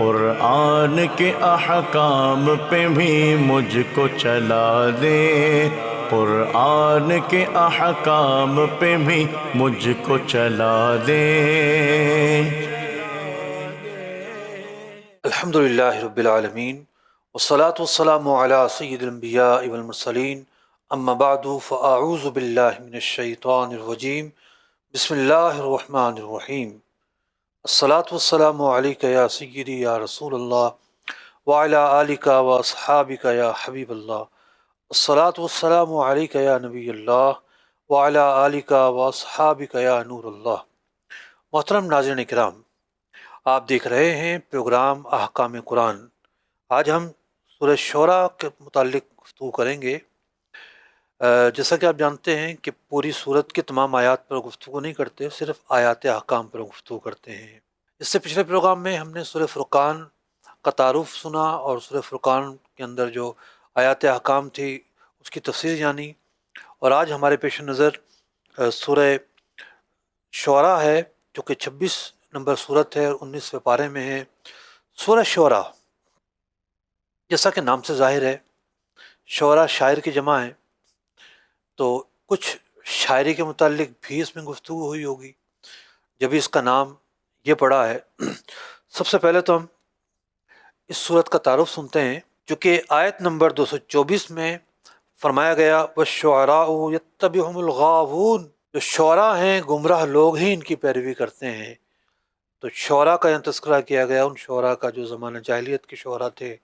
قرآن کے احکام پہ بھی مجھ کو چلا دے، قرآن کے احکام پہ بھی مجھ کو چلا دے۔ الحمدللہ رب العالمین والصلاة والسلام علی سید الانبیاء والمرسلین، اما بعد فاعوذ باللہ من الشیطان الرجیم، بسم اللہ الرحمن الرحیم۔ الصلاة والسلام علیک یا سیدی یا رسول اللہ وعلی آلک و اصحابک یا حبیب اللہ۔ الصلاة والسلام علیک یا نبی اللہ وعلی آلک و اصحابک یا نور اللہ۔ محترم ناظرین کرام، آپ دیکھ رہے ہیں پروگرام احکام قرآن۔ آج ہم سورہ شعراء کے متعلق گفتگو کریں گے۔ جیسا کہ آپ جانتے ہیں کہ پوری سورت کے تمام آیات پر گفتگو نہیں کرتے، صرف آیات احکام پر گفتگو کرتے ہیں۔ اس سے پچھلے پروگرام میں ہم نے سورہ فرقان کا تعارف سنا اور سورہ فرقان کے اندر جو آیات احکام تھی اس کی تفسیر جانی، اور آج ہمارے پیش نظر سورہ شعراء ہے جو کہ 26 نمبر صورت ہے اور 19ویں پارے میں ہے۔ سورہ شعراء جیسا کہ نام سے ظاہر ہے، شعراء شاعر کی جمع ہے، تو کچھ شاعری کے متعلق بھی اس میں گفتگو ہوئی ہوگی جبھی اس کا نام یہ پڑا ہے۔ سب سے پہلے تو ہم اس صورت کا تعارف سنتے ہیں، جو کہ آیت نمبر 224 میں فرمایا گیا وَالشُّعَرَاءُ يَتَّبِعُهُمُ الْغَاوُونَ، جو شعراء ہیں گمراہ لوگ ہی ان کی پیروی کرتے ہیں۔ تو شعراء کا یہاں تذکرہ کیا گیا، ان شعراء کا جو زمانہ جاہلیت کے شعراء تھے،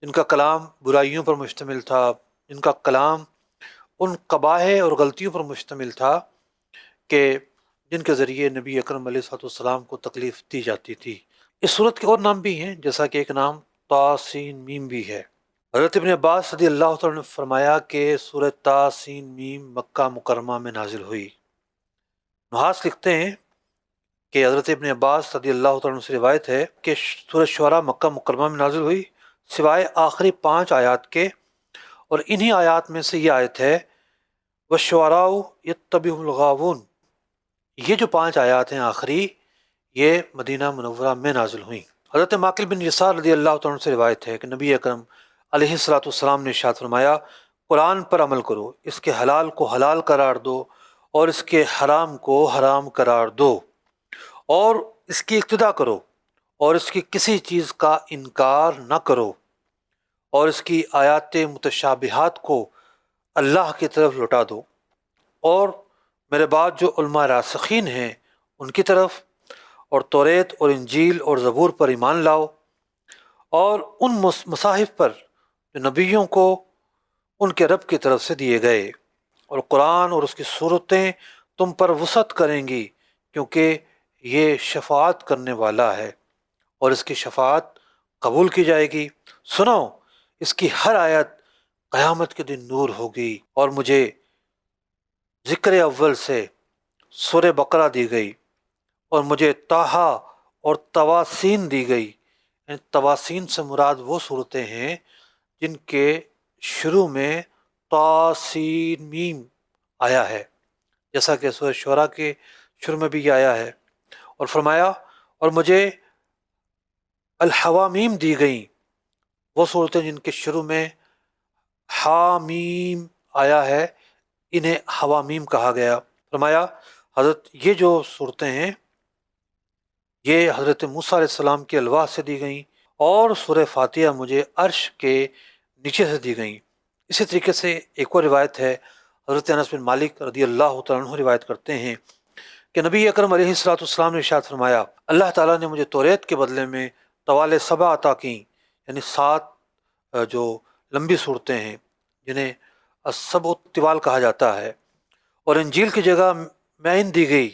جن کا کلام برائیوں پر مشتمل تھا، جن کا کلام ان قباح اور غلطیوں پر مشتمل تھا کہ جن کے ذریعے نبی اکرم علیہ الصلوۃ والسلام کو تکلیف دی جاتی تھی۔ اس صورت کے اور نام بھی ہیں، جیسا کہ ایک نام طاسین میم بھی ہے۔ حضرت ابن عباس رضی اللہ تعالیٰ نے فرمایا کہ سورہ طاسین میم مکہ مکرمہ میں نازل ہوئی۔ نحاس لکھتے ہیں کہ حضرت ابن عباس رضی اللہ تعالیٰ عنہ سے روایت ہے کہ سورہ شعراء مکہ مکرمہ میں نازل ہوئی سوائے آخری 5 آیات کے، اور انہی آیات میں سے یہ آیت ہے وَالشُّعَرَاءُ يَتَّبِعُهُمُ الْغَاوُونَ۔ یہ جو 5 آیات ہیں آخری، یہ مدینہ منورہ میں نازل ہوئیں۔ حضرت ماقل بن یسار رضی اللہ تعالیٰ عنہ سے روایت ہے کہ نبی اکرم علیہ الصلوۃ والسلام نے ارشاد فرمایا قرآن پر عمل کرو، اس کے حلال کو حلال قرار دو اور اس کے حرام کو حرام قرار دو، اور اس کی اقتداء کرو اور اس کی کسی چیز کا انکار نہ کرو، اور اس کی آیات متشابہات کو اللہ کی طرف لوٹا دو، اور میرے بعد جو علماء راسخین ہیں ان کی طرف، اور توریت اور انجیل اور زبور پر ایمان لاؤ، اور ان مصاحف پر جو نبیوں کو ان کے رب کی طرف سے دیے گئے، اور قرآن اور اس کی صورتیں تم پر وسعت کریں گی کیونکہ یہ شفاعت کرنے والا ہے اور اس کی شفاعت قبول کی جائے گی۔ سنو، اس کی ہر آیت قیامت کے دن نور ہوگی۔ اور مجھے ذکر اول سے سورہ بقرہ دی گئی، اور مجھے طٰہٰ اور تواسین دی گئی۔ یعنی تواسین سے مراد وہ صورتیں ہیں جن کے شروع میں طاسین میم آیا ہے، جیسا کہ سورہ شعراء کے شروع میں بھی یہ آیا ہے۔ اور فرمایا اور مجھے الحوامیم دی گئیں، وہ صورتیں جن کے شروع میں حامیم آیا ہے، انہیں حوامیم کہا گیا۔ فرمایا حضرت یہ جو صورتیں ہیں یہ حضرت موسیٰ علیہ السلام کے الواح سے دی گئیں، اور سورہ فاتحہ مجھے عرش کے نیچے سے دی گئیں۔ اسی طریقے سے ایک اور روایت ہے، حضرت انس بن مالک رضی اللہ تعالیٰ عنہ روایت کرتے ہیں کہ نبی اکرم علیہ الصلوۃ والسلام نے ارشاد فرمایا اللہ تعالیٰ نے مجھے توریت کے بدلے میں طوال 7 عطا کیں، یعنی 7 جو لمبی صورتیں ہیں جنہیں السبع الطوال کہا جاتا ہے، اور انجیل کی جگہ معین دی گئی،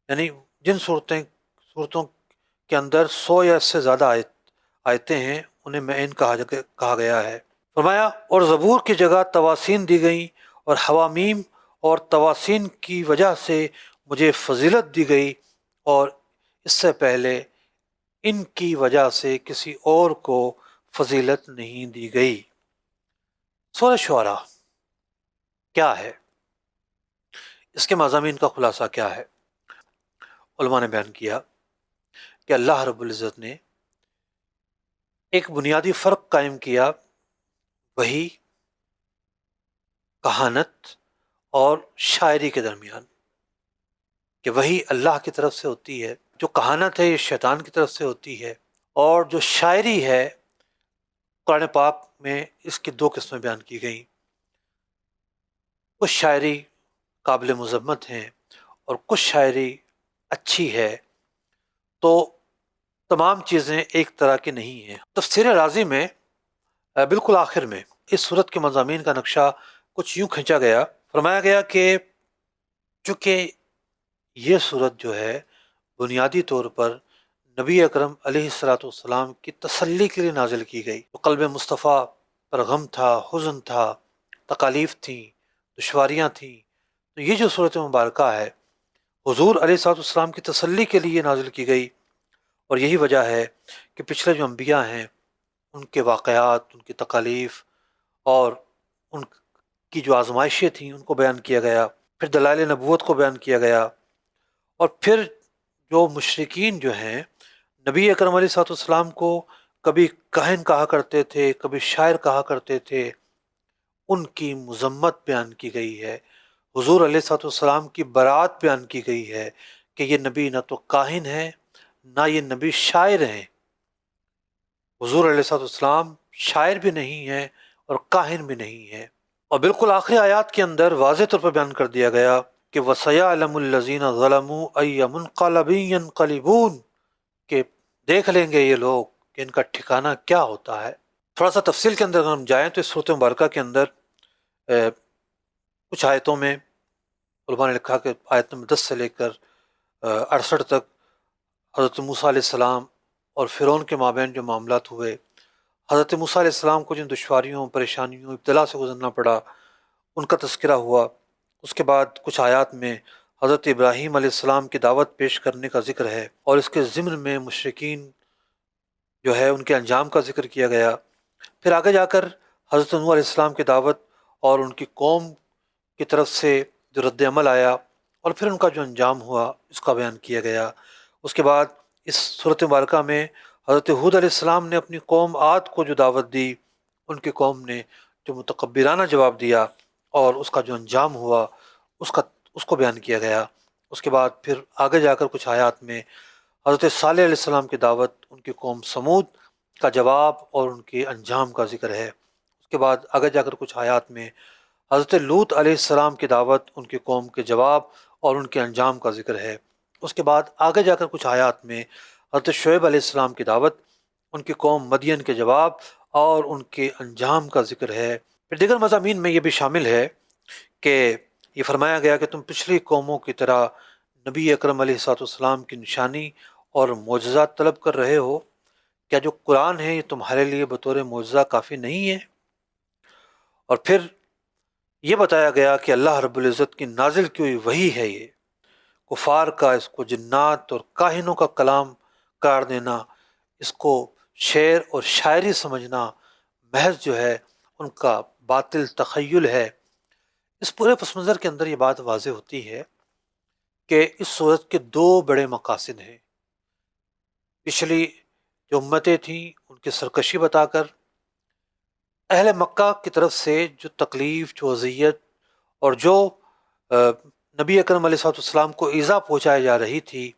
یعنی جن صورتوں کے اندر 100 یا اس سے زیادہ آیتیں ہیں انہیں معین کہا گیا ہے۔ فرمایا اور زبور کی جگہ تواسین دی گئیں، اور حوامیم اور تواسین کی وجہ سے مجھے فضیلت دی گئی، اور اس سے پہلے ان کی وجہ سے کسی اور کو فضیلت نہیں دی گئی۔ سورہ شعراء کیا ہے؟ اس کے مضامین کا خلاصہ کیا ہے؟ علماء نے بیان کیا کہ اللہ رب العزت نے ایک بنیادی فرق قائم کیا، وہی کہانت اور شاعری کے درمیان، کہ وہی اللہ کی طرف سے ہوتی ہے، جو کہانت ہے یہ شیطان کی طرف سے ہوتی ہے، اور جو شاعری ہے قرآن پاک میں اس کی دو قسمیں بیان کی گئیں۔ کچھ شاعری قابل مذمت ہیں اور کچھ شاعری اچھی ہے، تو تمام چیزیں ایک طرح کی نہیں ہیں۔ تفسیر رازی میں بالکل آخر میں اس صورت کے مضامین کا نقشہ کچھ یوں کھینچا گیا، فرمایا گیا کہ چونکہ یہ صورت جو ہے بنیادی طور پر نبی اکرم علیہ الصلاۃ والسلام کی تسلی کے لیے نازل کی گئی، قلب مصطفیٰ پر غم تھا، حزن تھا، تکالیف تھیں، دشواریاں تھیں، تو یہ جو صورت مبارکہ ہے حضور علیہ الصلاۃ والسلام کی تسلی کے لیے نازل کی گئی، اور یہی وجہ ہے کہ پچھلے جو انبیاء ہیں ان کے واقعات، ان کی تکالیف اور ان کی جو آزمائشیں تھیں ان کو بیان کیا گیا، پھر دلائل نبوت کو بیان کیا گیا، اور پھر جو مشرکین جو ہیں نبی اکرم علیہ صاحب السلام کو کبھی کاہن کہا کرتے تھے، کبھی شاعر کہا کرتے تھے، ان کی مذمت بیان کی گئی ہے۔ حضور علیہ صاحب السلام کی برات بیان کی گئی ہے کہ یہ نبی نہ تو کاہن ہے نہ یہ نبی شاعر ہیں۔ حضور علیہ صاحب السلام شاعر بھی نہیں ہے اور کاہن بھی نہیں ہے۔ اور بالکل آخری آیات کے اندر واضح طور پر بیان کر دیا گیا کہ وَسَيَعْلَمُ الَّذِينَ ظَلَمُوا أَيَّ مُنْقَلَبٍ يَنْقَلِبُونَ، کہ دیکھ لیں گے یہ لوگ کہ ان کا ٹھکانہ کیا ہوتا ہے۔ تھوڑا سا تفصیل کے اندر اگر ہم جائیں تو اس صورت مبارکہ کے اندر کچھ آیتوں میں علماء نے لکھا کہ آیت نمبر 10 سے لے کر 68 تک حضرت موسیٰ علیہ السلام اور فرعون کے مابین جو معاملات ہوئے، حضرت موسیٰ علیہ السلام کو جن دشواریوں، پریشانیوں، ابتلا سے گزرنا پڑا، ان کا تذکرہ ہوا۔ اس کے بعد کچھ آیات میں حضرت ابراہیم علیہ السلام کی دعوت پیش کرنے کا ذکر ہے، اور اس کے ضمن میں مشرکین جو ہے ان کے انجام کا ذکر کیا گیا۔ پھر آگے جا کر حضرت نوح علیہ السلام کی دعوت اور ان کی قوم کی طرف سے جو رد عمل آیا، اور پھر ان کا جو انجام ہوا اس کا بیان کیا گیا۔ اس کے بعد اس صورت مبارکہ میں حضرت ہود علیہ السلام نے اپنی قوم عاد کو جو دعوت دی، ان کی قوم نے جو متکبرانہ جواب دیا اور اس کا جو انجام ہوا اس کو بیان کیا گیا۔ اس کے بعد پھر آگے جا کر کچھ آیات میں حضرت صالح علیہ السلام کی دعوت، ان کی قوم سمود کا جواب اور ان کے انجام کا ذکر ہے۔ اس کے بعد آگے جا کر کچھ آیات میں حضرت لوط علیہ السلام کی دعوت، ان کی قوم کے جواب اور ان کے انجام کا ذکر ہے۔ اس کے بعد آگے جا کر کچھ آیات میں حضرت شعیب علیہ السلام کی دعوت، ان کی قوم مدین کے جواب اور ان کے انجام کا ذکر ہے۔ پھر دیگر مضامین میں یہ بھی شامل ہے کہ یہ فرمایا گیا کہ تم پچھلی قوموں کی طرح نبی اکرم علیہ الصلوۃ والسلام کی نشانی اور معجزات طلب کر رہے ہو، کیا جو قرآن ہے یہ تمہارے لیے بطور معجزہ کافی نہیں ہے؟ اور پھر یہ بتایا گیا کہ اللہ رب العزت کی نازل کی ہوئی وحی ہے یہ، کفار کا اس کو جنات اور کاہنوں کا کلام قرار دینا، اس کو شعر اور شاعری سمجھنا محض جو ہے ان کا باطل تخیل ہے۔ اس پورے پس منظر کے اندر یہ بات واضح ہوتی ہے کہ اس صورت کے دو بڑے مقاصد ہیں۔ پچھلی جو امتیں تھیں ان کی سرکشی بتا کر اہل مکہ کی طرف سے جو تکلیف، جو اذیت اور جو نبی اکرم علیہ صاحب السلام کو ایذا پہنچائی جا رہی تھی،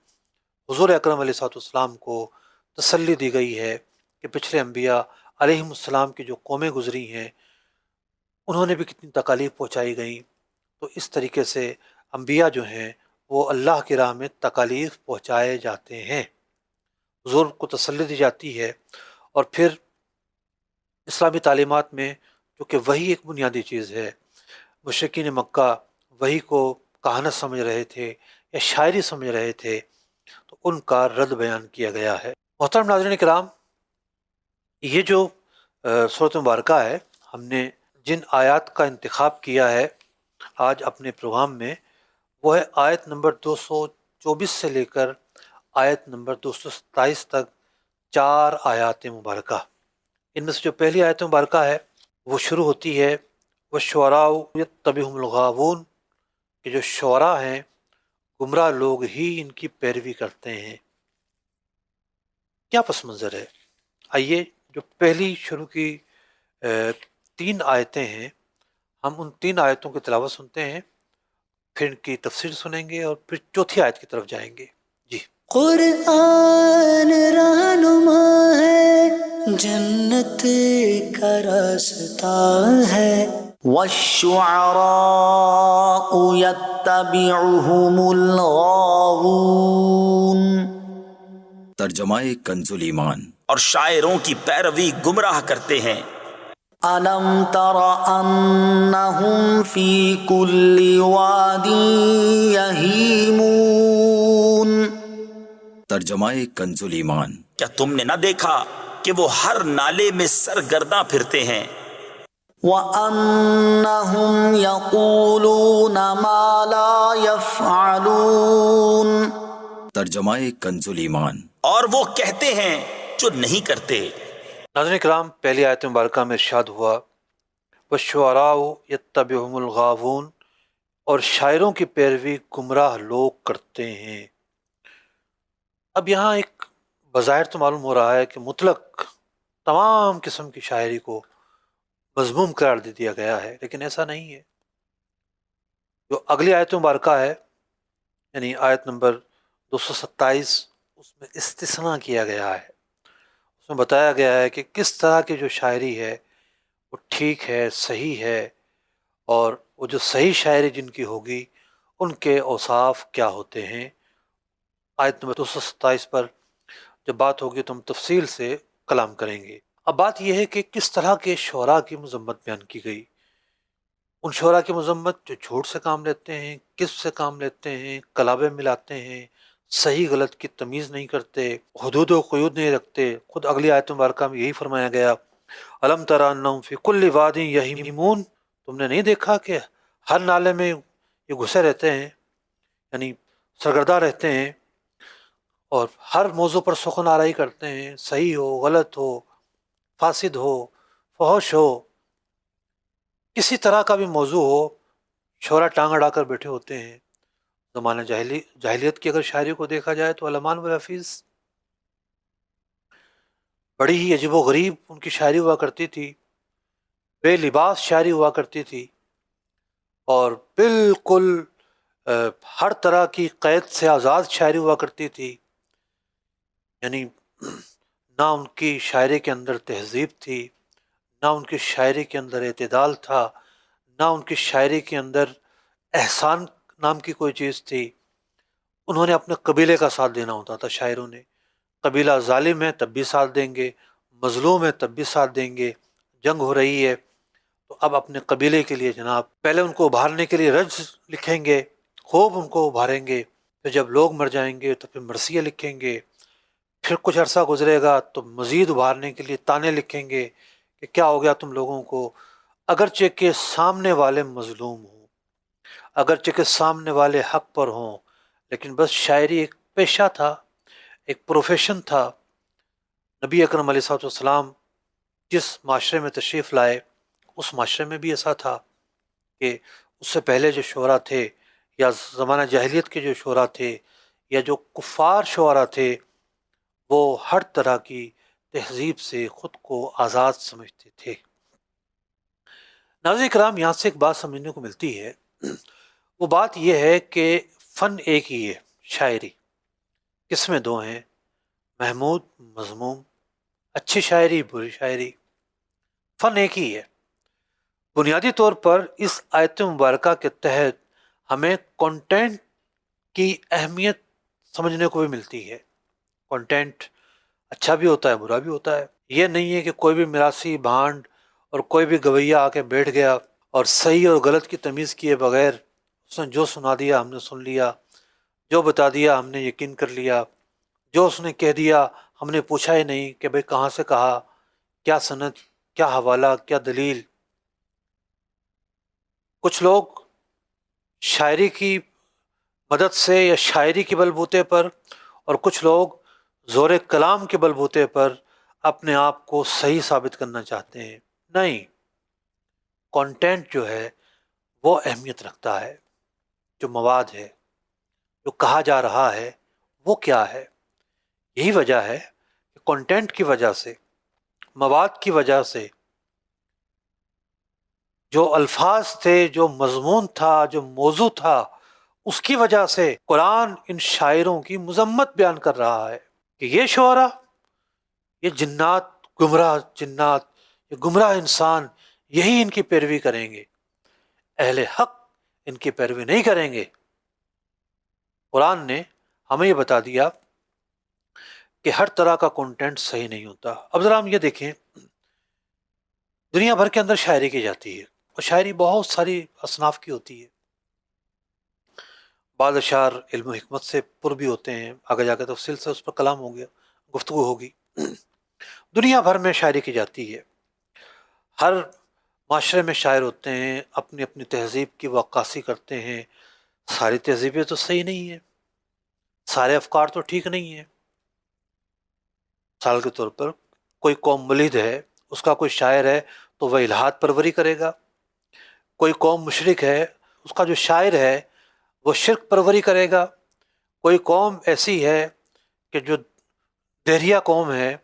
حضور اکرم علیہ صاحب السلام کو تسلی دی گئی ہے کہ پچھلے انبیاء علیہم السلام کی جو قومیں گزری ہیں انہوں نے بھی کتنی تکالیف پہنچائی گئیں، تو اس طریقے سے انبیاء جو ہیں وہ اللہ کی راہ میں تکالیف پہنچائے جاتے ہیں، حضور کو تسلی دی جاتی ہے۔ اور پھر اسلامی تعلیمات میں جو کہ وہی ایک بنیادی چیز ہے، مشرکین مکہ وہی کو کہانت سمجھ رہے تھے یا شاعری سمجھ رہے تھے، تو ان کا رد بیان کیا گیا ہے۔ محترم ناظرین کرام، یہ جو سورۃ مبارکہ ہے، ہم نے جن آیات کا انتخاب کیا ہے آج اپنے پروگرام میں، وہ ہے آیت نمبر 224 سے لے کر آیت نمبر 227 تک 4 آیات مبارکہ۔ ان میں سے جو پہلی آیت مبارکہ ہے وہ شروع ہوتی ہے وَالشُّعَرَاءُ يَتَّبِعُهُمُ الْغَاوُونَ، کہ جو شعراء ہیں گمراہ لوگ ہی ان کی پیروی کرتے ہیں۔ کیا پس منظر ہے؟ آئیے جو پہلی شروع کی 3 آیتیں ہیں، ہم ان 3 آیتوں کی تلاوت سنتے ہیں، پھر ان کی تفسیر سنیں گے اور پھر چوتھی آیت کی طرف جائیں گے. جی. قرآن رہنما ہے، جنت کا راستہ ہے، والشعراء يتبعهم الغاوون. ترجمہ کنز ایمان. اور شاعروں کی پیروی گمراہ کرتے ہیں. أَلَمْ تَرَ أَنَّهُمْ فِي كُلِّ وَادٍ يَهِيمُونَ. ترجمہ کنز ایمان. کیا تم نے نہ دیکھا کہ وہ ہر نالے میں سرگرداں پھرتے ہیں؟ وَأَنَّهُمْ يَقُولُونَ مَا لَا يَفْعَلُونَ. ترجمہ کنز ایمان. اور وہ کہتے ہیں جو نہیں کرتے. ناظرین کرام، پہلی آیت مبارکہ میں ارشاد ہوا وَالشُّعَرَاءُ يَتَّبِعُهُمُ الْغَاوُونَ، اور شاعروں کی پیروی گمراہ لوگ کرتے ہیں. اب یہاں ایک بظاہر تو معلوم ہو رہا ہے کہ مطلق تمام قسم کی شاعری کو مذموم قرار دے دیا گیا ہے، لیکن ایسا نہیں ہے. جو اگلی آیت مبارکہ ہے، یعنی آیت نمبر 227، اس میں استثناء کیا گیا ہے. اس میں بتایا گیا ہے کہ کس طرح کی جو شاعری ہے وہ ٹھیک ہے، صحیح ہے، اور وہ جو صحیح شاعری جن کی ہوگی ان کے اوصاف کیا ہوتے ہیں. آیت نمبر 227 پر جب بات ہوگی تو ہم تفصیل سے کلام کریں گے. اب بات یہ ہے کہ کس طرح کے شعراء کی مذمت بیان کی گئی. ان شعراء کی مذمت جو جھوٹ سے کام لیتے ہیں، کذب سے کام لیتے ہیں، کلابے ملاتے ہیں، صحیح غلط کی تمیز نہیں کرتے، حدود و قیود نہیں رکھتے. خود اگلی آیت مبارکہ میں یہی فرمایا گیا الم تری انہم فی کل واد یہیمون. تم نے نہیں دیکھا کہ ہر نالے میں یہ گھسے رہتے ہیں، یعنی سرگرداں رہتے ہیں، اور ہر موضوع پر سخن آرائی کرتے ہیں، صحیح ہو، غلط ہو، فاسد ہو، فحش ہو، کسی طرح کا بھی موضوع ہو، شعراء ٹانگ اڑا کر بیٹھے ہوتے ہیں. زمانہ جاہلیت کی اگر شاعری کو دیکھا جائے تو علمان والحفیظ بڑی ہی عجیب و غریب ان کی شاعری ہوا کرتی تھی، بے لباس شاعری ہوا کرتی تھی، اور بالکل ہر طرح کی قید سے آزاد شاعری ہوا کرتی تھی. یعنی نہ ان کی شاعری کے اندر تہذیب تھی، نہ ان کی شاعری کے اندر اعتدال تھا، نہ ان کی شاعری کے اندر احسان نام کی کوئی چیز تھی. انہوں نے اپنے قبیلے کا ساتھ دینا ہوتا تھا. شاعروں نے قبیلہ ظالم ہے تب بھی ساتھ دیں گے، مظلوم ہے تب بھی ساتھ دیں گے، جنگ ہو رہی ہے تو اب اپنے قبیلے کے لیے جناب پہلے ان کو ابھارنے کے لیے رنج لکھیں گے، خوب ان کو ابھاریں گے، پھر جب لوگ مر جائیں گے تو پھر مرثیہ لکھیں گے، پھر کچھ عرصہ گزرے گا تو مزید ابھارنے کے لیے تانے لکھیں گے کہ کیا ہو گیا تم لوگوں کو. اگرچہ کہ سامنے والے مظلوم ہوں، اگرچہ کہ سامنے والے حق پر ہوں، لیکن بس شاعری ایک پیشہ تھا، ایک پروفیشن تھا. نبی اکرم علیہ الصلوۃ والسلام جس معاشرے میں تشریف لائے اس معاشرے میں بھی ایسا تھا کہ اس سے پہلے جو شعراء تھے یا زمانہ جاہلیت کے جو شعراء تھے یا جو کفار شعراء تھے وہ ہر طرح کی تہذیب سے خود کو آزاد سمجھتے تھے. ناظرین کرام، یہاں سے ایک بات سمجھنے کو ملتی ہے، وہ بات یہ ہے کہ فن ایک ہی ہے، شاعری. قسمیں 2 ہیں، محمود، مذموم، اچھی شاعری، بری شاعری. فن ایک ہی ہے. بنیادی طور پر اس آیت مبارکہ کے تحت ہمیں کنٹینٹ کی اہمیت سمجھنے کو بھی ملتی ہے. کنٹینٹ اچھا بھی ہوتا ہے، برا بھی ہوتا ہے. یہ نہیں ہے کہ کوئی بھی میراثی بھانڈ اور کوئی بھی گویہ آ کے بیٹھ گیا اور صحیح اور غلط کی تمیز کیے بغیر اس نے جو سنا دیا ہم نے سن لیا، جو بتا دیا ہم نے یقین کر لیا، جو اس نے کہہ دیا ہم نے پوچھا ہی نہیں کہ بھئی کہاں سے کہا، کیا سند، کیا حوالہ، کیا دلیل. کچھ لوگ شاعری کی مدد سے یا شاعری کے بل بوتے پر، اور کچھ لوگ زور کلام کے بل بوتے پر اپنے آپ کو صحیح ثابت کرنا چاہتے ہیں. نہیں، کنٹینٹ جو ہے وہ اہمیت رکھتا ہے. جو مواد ہے، جو کہا جا رہا ہے وہ کیا ہے. یہی وجہ ہے کہ کنٹینٹ کی وجہ سے مواد کی وجہ سے، جو الفاظ تھے، جو مضمون تھا، جو موضوع تھا، اس کی وجہ سے قرآن ان شاعروں کی مذمت بیان کر رہا ہے کہ یہ شعراء، یہ جنات، یہ گمراہ انسان، یہی ان کی پیروی کریں گے، اہل حق ان کی پیروی نہیں کریں گے۔ قرآن نے ہمیں یہ بتا دیا کہ ہر طرح کا کنٹینٹ صحیح نہیں ہوتا۔ اب ذرا ہم یہ دیکھیں، دنیا بھر کے اندر شاعری کی جاتی ہے، اور شاعری بہت ساری اصناف کی ہوتی ہے۔ بعض اشعار علم و حکمت سے پر بھی ہوتے ہیں، آگے جا کے تفصیل سے اس پر کلام ہو گیا، گفتگو ہوگی۔ دنیا بھر میں شاعری کی جاتی ہے، ہر معاشرے میں شاعر ہوتے ہیں، اپنی اپنی تہذیب کی وہ عکاسی کرتے ہیں۔ ساری تہذیبیں تو صحیح نہیں ہیں، سارے افکار تو ٹھیک نہیں ہیں۔ مثال کے طور پر کوئی قوم ملحد ہے، اس کا کوئی شاعر ہے تو وہ الحاد پروری کرے گا۔ کوئی قوم مشرک ہے، اس کا جو شاعر ہے وہ شرک پروری کرے گا۔ کوئی قوم ایسی ہے کہ جو دہریہ قوم ہے،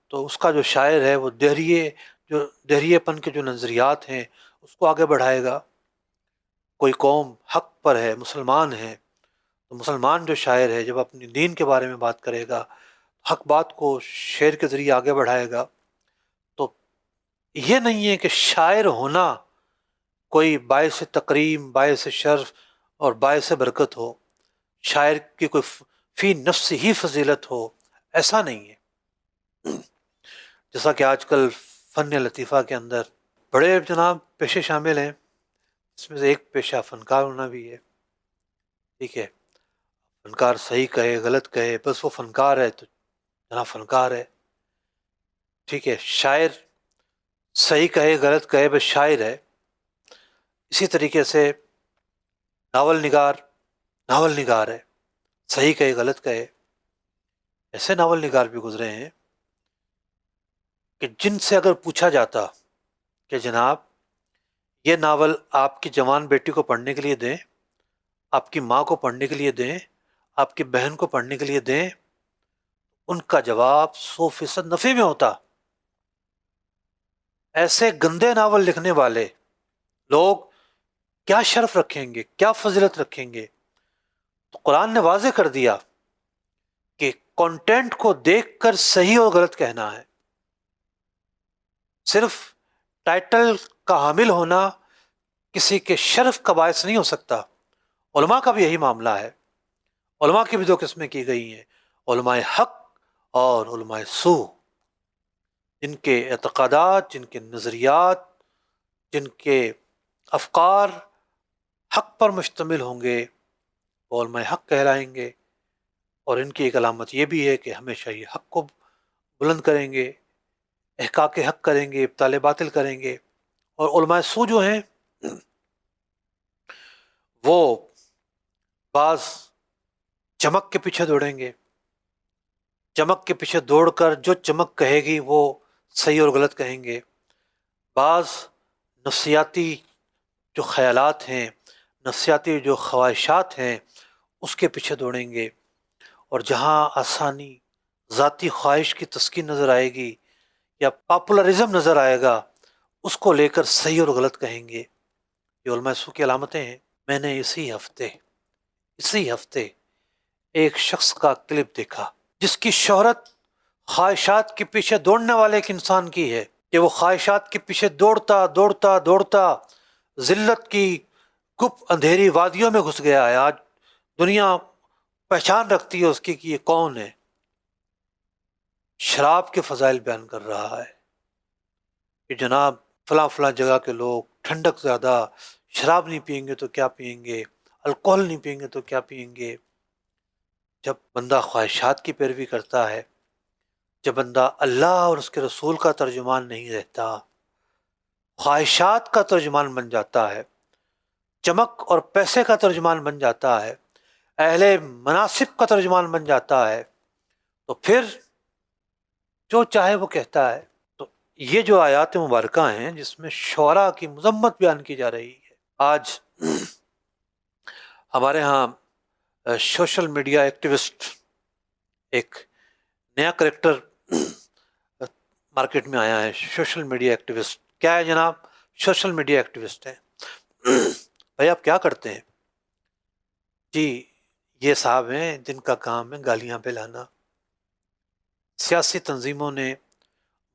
تو اس کا جو شاعر ہے وہ دہریے پن کے جو نظریات ہیں اس کو آگے بڑھائے گا۔ کوئی قوم حق پر ہے، مسلمان ہے، تو مسلمان جو شاعر ہے جب اپنی دین کے بارے میں بات کرے گا، حق بات کو شعر کے ذریعے آگے بڑھائے گا۔ تو یہ نہیں ہے کہ شاعر ہونا کوئی باعث تکریم، باعث شرف اور باعث برکت ہو، شاعر کی کوئی فی نفس ہی فضیلت ہو، ایسا نہیں ہے۔ جیسا کہ آج کل فن لطیفہ کے اندر بڑے جناب پیشے شامل ہیں، اس میں سے ایک پیشہ فنکار ہونا بھی ہے۔ ٹھیک ہے، فنکار صحیح کہے غلط کہے، بس وہ فنکار ہے تو جناب فنکار ہے۔ ٹھیک ہے، شاعر صحیح کہے غلط کہے، بس شاعر ہے۔ اسی طریقے سے ناول نگار ہے، صحیح کہے غلط کہے۔ ایسے ناول نگار بھی گزرے ہیں کہ جن سے اگر پوچھا جاتا کہ جناب یہ ناول آپ کی جوان بیٹی کو پڑھنے کے لیے دیں، آپ کی ماں کو پڑھنے کے لیے دیں، آپ کی بہن کو پڑھنے کے لیے دیں، ان کا جواب 100% نفی میں ہوتا۔ ایسے گندے ناول لکھنے والے لوگ کیا شرف رکھیں گے، کیا فضیلت رکھیں گے؟ تو قرآن نے واضح کر دیا کہ کنٹینٹ کو دیکھ کر صحیح اور غلط کہنا ہے۔ صرف ٹائٹل کا حامل ہونا کسی کے شرف کا باعث نہیں ہو سکتا۔ علماء کا بھی یہی معاملہ ہے۔ علماء کی بھی دو قسمیں کی گئی ہیں، علماء حق اور علماء سو، جن کے اعتقادات، جن کے نظریات، جن کے افکار حق پر مشتمل ہوں گے وہ علماء حق کہلائیں گے، اور ان کی ایک علامت یہ بھی ہے کہ ہمیشہ یہ حق کو بلند کریں گے، احقاق حق کریں گے، ابطال باطل کریں گے۔ اور علماء سو جو ہیں وہ بعض چمک کے پیچھے دوڑیں گے، چمک کے پیچھے دوڑ کر جو چمک کہے گی وہ صحیح اور غلط کہیں گے۔ بعض نفسیاتی جو خیالات ہیں، نفسیاتی جو خواہشات ہیں، اس کے پیچھے دوڑیں گے، اور جہاں آسانی، ذاتی خواہش کی تسکین نظر آئے گی یا پاپولرزم نظر آئے گا، اس کو لے کر صحیح اور غلط کہیں گے۔ یہ علماء سو کی علامتیں ہیں۔ میں نے اسی ہفتے ایک شخص کا کلپ دیکھا جس کی شہرت خواہشات کے پیچھے دوڑنے والے ایک انسان کی ہے، کہ وہ خواہشات کے پیچھے دوڑتا ذلت کی گپ اندھیری وادیوں میں گھس گیا ہے۔ آج دنیا پہچان رکھتی ہے اس کی کہ یہ کون ہے۔ شراب کے فضائل بیان کر رہا ہے کہ جناب فلاں جگہ کے لوگ ٹھنڈک زیادہ، شراب نہیں پئیں گے تو کیا پئیں گے، الکوہل نہیں پئیں گے تو کیا پئیں گے۔ جب بندہ خواہشات کی پیروی کرتا ہے، جب بندہ اللہ اور اس کے رسول کا ترجمان نہیں رہتا، خواہشات کا ترجمان بن جاتا ہے، چمک اور پیسے کا ترجمان بن جاتا ہے، اہل مناصب کا ترجمان بن جاتا ہے، تو پھر جو چاہے وہ کہتا ہے۔ تو یہ جو آیات مبارکہ ہیں جس میں شعراء کی مذمت بیان کی جا رہی ہے، آج ہمارے ہاں سوشل میڈیا ایکٹیوسٹ ایک نیا کریکٹر مارکیٹ میں آیا ہے سوشل میڈیا ایکٹیوسٹ. کیا ہے جناب؟ سوشل میڈیا ایکٹیوسٹ ہے. بھائی آپ کیا کرتے ہیں؟ جی یہ صاحب ہیں جن کا کام ہے گالیاں پھیلانا. سیاسی تنظیموں نے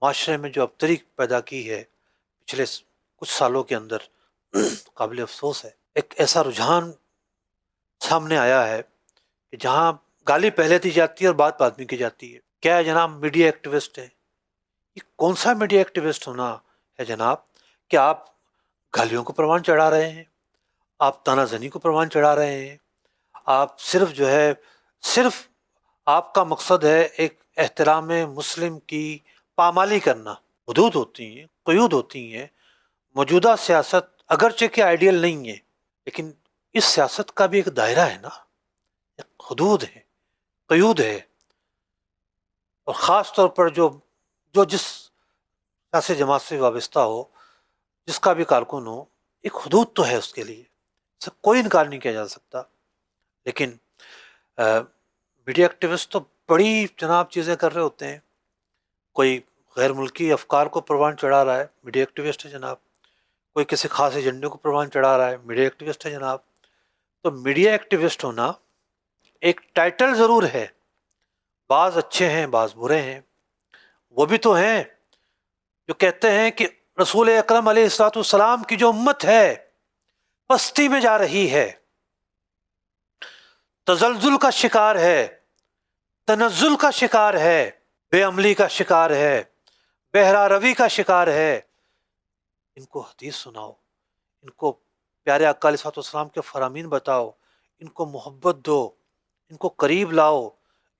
معاشرے میں جو ابتری پیدا کی ہے پچھلے کچھ سالوں کے اندر، قابل افسوس ہے. ایک ایسا رجحان سامنے آیا ہے کہ جہاں گالی پہلے دی جاتی ہے اور بات بعد میں کی جاتی ہے. کیا ہے جناب؟ میڈیا ایکٹیوسٹ ہے. یہ کون سا میڈیا ایکٹیوسٹ ہونا ہے جناب کہ آپ گالیوں کو پروان چڑھا رہے ہیں، آپ تانا زنی کو پروان چڑھا رہے ہیں، آپ صرف آپ کا مقصد ہے ایک احترام مسلم کی پامالی کرنا. حدود ہوتی ہیں، قیود ہوتی ہیں. موجودہ سیاست اگرچہ کہ آئیڈیل نہیں ہے، لیکن اس سیاست کا بھی ایک دائرہ ہے نا، ایک حدود ہے، قیود ہے. اور خاص طور پر جو جس سیاسی جماعت سے وابستہ ہو، جس کا بھی کارکن ہو، ایک حدود تو ہے اس کے لیے، اس سے کوئی انکار نہیں کیا جا سکتا. لیکن میڈیا ایکٹیوسٹ تو بڑی جناب چیزیں کر رہے ہوتے ہیں. کوئی غیر ملکی افکار کو پروان چڑھا رہا ہے، میڈیا ایکٹیوسٹ ہے جناب. کوئی کسی خاص ایجنڈے کو پروان چڑھا رہا ہے، میڈیا ایکٹیوسٹ ہے جناب. تو میڈیا ایکٹیوسٹ ہونا ایک ٹائٹل ضرور ہے. بعض اچھے ہیں، بعض برے ہیں. وہ بھی تو ہیں جو کہتے ہیں کہ رسول اکرم علیہ الصلوۃ والسلام کی جو امت ہے پستی میں جا رہی ہے، تزلزل کا شکار ہے، تنزل کا شکار ہے، بے عملی کا شکار ہے، بہرا روی کا شکار ہے. ان کو حدیث سناؤ، ان کو پیارے آقا علیہ الصلوۃ والسلام کے فرامین بتاؤ، ان کو محبت دو، ان کو قریب لاؤ،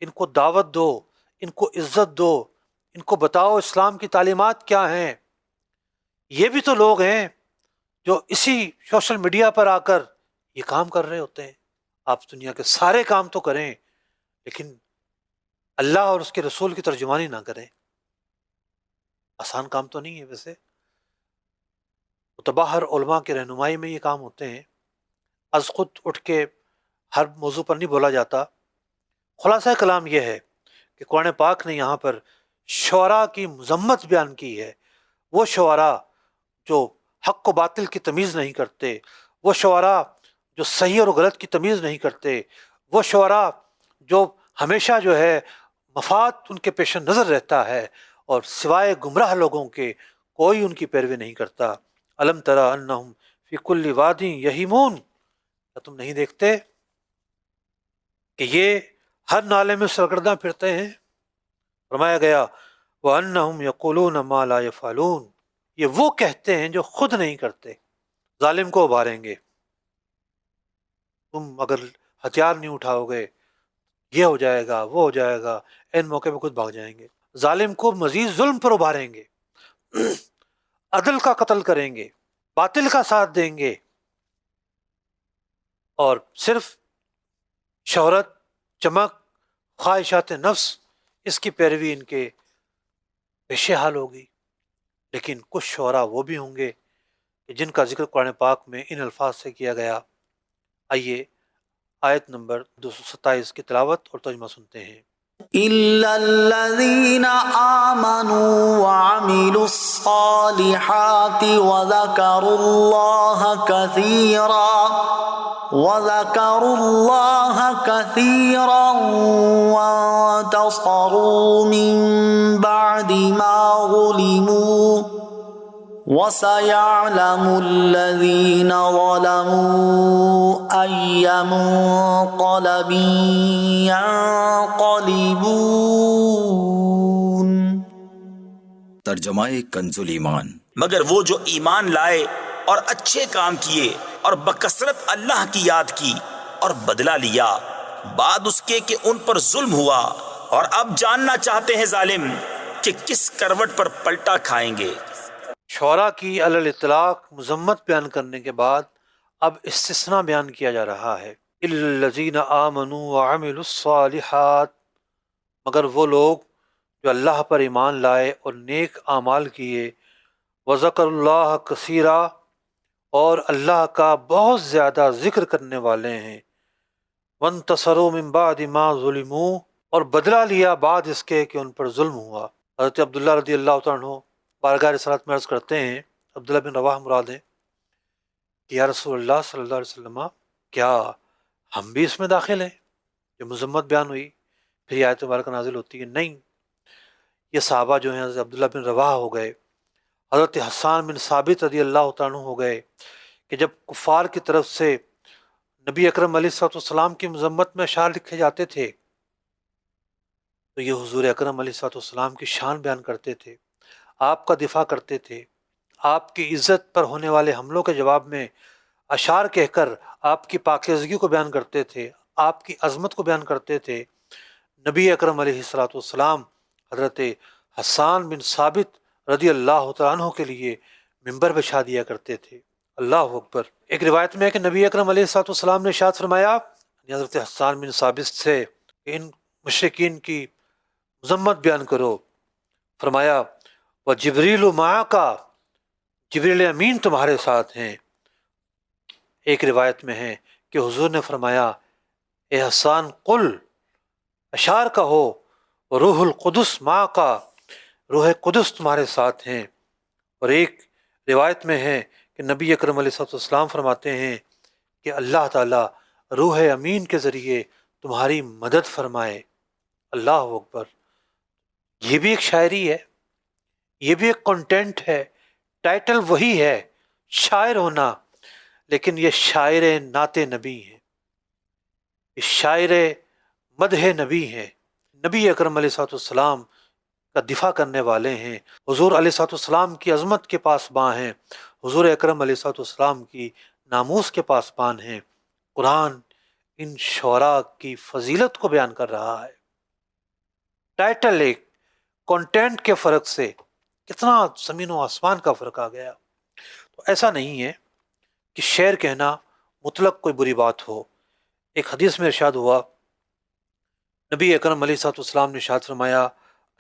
ان کو دعوت دو، ان کو عزت دو، ان کو بتاؤ اسلام کی تعلیمات کیا ہیں. یہ بھی تو لوگ ہیں جو اسی سوشل میڈیا پر آ کر یہ کام کر رہے ہوتے ہیں. آپ دنیا کے سارے کام تو کریں لیکن اللہ اور اس کے رسول کی ترجمانی نہ کریں. آسان کام تو نہیں ہے. ویسے متباہر علماء کی رہنمائی میں یہ کام ہوتے ہیں. از خود اٹھ کے ہر موضوع پر نہیں بولا جاتا. خلاصہ کلام یہ ہے کہ قرآن پاک نے یہاں پر شعراء کی مذمت بیان کی ہے. وہ شعراء جو حق و باطل کی تمیز نہیں کرتے، وہ شعراء جو صحیح اور غلط کی تمیز نہیں کرتے، وہ شعراء جو ہمیشہ جو ہے مفاد ان کے پیش نظر رہتا ہے اور سوائے گمراہ لوگوں کے کوئی ان کی پیروی نہیں کرتا. الم تری انہم فی کل وادی یہیمون، کیا تم نہیں دیکھتے کہ یہ ہر نالے میں سرگرداں پھرتے ہیں. فرمایا گیا وَأَنَّهُمْ يَقُولُونَ مَا لَا يَفْعَلُونَ، یہ وہ کہتے ہیں جو خود نہیں کرتے. ظالم کو ابھاریں گے، تم اگر ہتھیار نہیں اٹھاؤ گے یہ ہو جائے گا، وہ ہو جائے گا، این موقع پہ خود بھاگ جائیں گے. ظالم کو مزید ظلم پر ابھاریں گے، عدل کا قتل کریں گے، باطل کا ساتھ دیں گے، اور صرف شہرت، چمک، خواہشات نفس، اس کی پیروی ان کے پیش حال ہوگی. لیکن کچھ شعراء وہ بھی ہوں گے کہ جن کا ذکر قرآن پاک میں ان الفاظ سے کیا گیا. آئیے آیت نمبر 227 کی تلاوت اور ترجمہ سنتے ہیں. إلا الذين آمنوا وعملوا الصالحات وذكروا الله كثيرا وانتصروا من بعد ما ظلموا وَسَيَعْلَمُ الَّذِينَ ظَلَمُوا أَيَّ مُنقَلَبٍ يَنقَلِبُونَ. ترجمہ کنز ایمان. مگر وہ جو ایمان لائے اور اچھے کام کیے اور بکثرت اللہ کی یاد کی اور بدلہ لیا بعد اس کے کہ ان پر ظلم ہوا، اور اب جاننا چاہتے ہیں ظالم کہ کس کروٹ پر پلٹا کھائیں گے. شعراء کی علی الاطلاق مذمت بیان کرنے کے بعد اب استثناء بیان کیا جا رہا ہے. الا الذین آمنوا وعملوا الصالحات، مگر وہ لوگ جو اللہ پر ایمان لائے اور نیک اعمال کیے، وذکر اللہ کثیرا، اور اللہ کا بہت زیادہ ذکر کرنے والے ہیں، وانتصروا من بعد ما ظلموا، اور بدلہ لیا بعد اس کے کہ ان پر ظلم ہوا. حضرت عبداللہ رضی اللہ تعالیٰ عنہ بارگاہ رسالت میں عرض کرتے ہیں، عبداللہ بن رواحہ مراد ہیں، کہ یا رسول اللہ صلی اللہ علیہ وسلم، کیا ہم بھی اس میں داخل ہیں جو مذمت بیان ہوئی؟ پھر یہ آیت مبارکہ نازل ہوتی ہے، نہیں، یہ صحابہ جو ہیں، حضرت عبداللہ بن رواحہ ہو گئے، حضرت حسان بن ثابت رضی اللہ تعالیٰ عنہ ہو گئے، کہ جب کفار کی طرف سے نبی اکرم علیہ الصلوۃ والسلام کی مذمت میں اشعار لکھے جاتے تھے تو یہ حضور اکرم علیہ الصلوۃ والسلام کی شان بیان کرتے تھے، آپ کا دفاع کرتے تھے، آپ کی عزت پر ہونے والے حملوں کے جواب میں اشعار کہہ کر آپ کی پاکیزگی کو بیان کرتے تھے، آپ کی عظمت کو بیان کرتے تھے۔ نبی اکرم علیہ الصلوۃ والسلام حضرت حسان بن ثابت رضی اللہ تعالیٰ عنہ کے لیے ممبر بچھا دیا کرتے تھے۔ اللہ اکبر۔ ایک روایت میں ہے کہ نبی اکرم علیہ الصلوۃ والسلام نے ارشاد فرمایا حضرت حسان بن ثابت سے کہ ان مشرکین کی مذمت بیان کرو، فرمایا وہ جبریل معاکا، جبریل امین تمہارے ساتھ ہیں۔ ایک روایت میں ہے کہ حضور نے فرمایا اے حسان قل، اشعار کہو، روح القدس معاکا، روح قدس تمہارے ساتھ ہیں۔ اور ایک روایت میں ہے کہ نبی اکرم علیہ الصلوۃ والسلام فرماتے ہیں کہ اللہ تعالیٰ روح امین کے ذریعے تمہاری مدد فرمائے۔ اللہ اکبر۔ یہ بھی ایک شاعری ہے، یہ بھی ایک کنٹینٹ ہے، ٹائٹل وہی ہے شاعر ہونا، لیکن یہ شاعر نعت نبی ہیں، یہ شاعر مدح نبی ہیں، نبی اکرم علیہ الصلوۃ والسلام کا دفاع کرنے والے ہیں، حضور علیہ الصلوۃ والسلام کی عظمت کے پاسباں ہیں، حضور اکرم علیہ الصلوۃ والسلام کی ناموس کے پاسبان ہیں۔ قرآن ان شعراء کی فضیلت کو بیان کر رہا ہے۔ ٹائٹل ایک، کنٹینٹ کے فرق سے کتنا زمین و آسمان کا فرق آ گیا۔ تو ایسا نہیں ہے کہ شعر کہنا مطلق کوئی بری بات ہو۔ ایک حدیث میں ارشاد ہوا، نبی اکرم علیہ الصلوۃ والسلام نے ارشاد فرمایا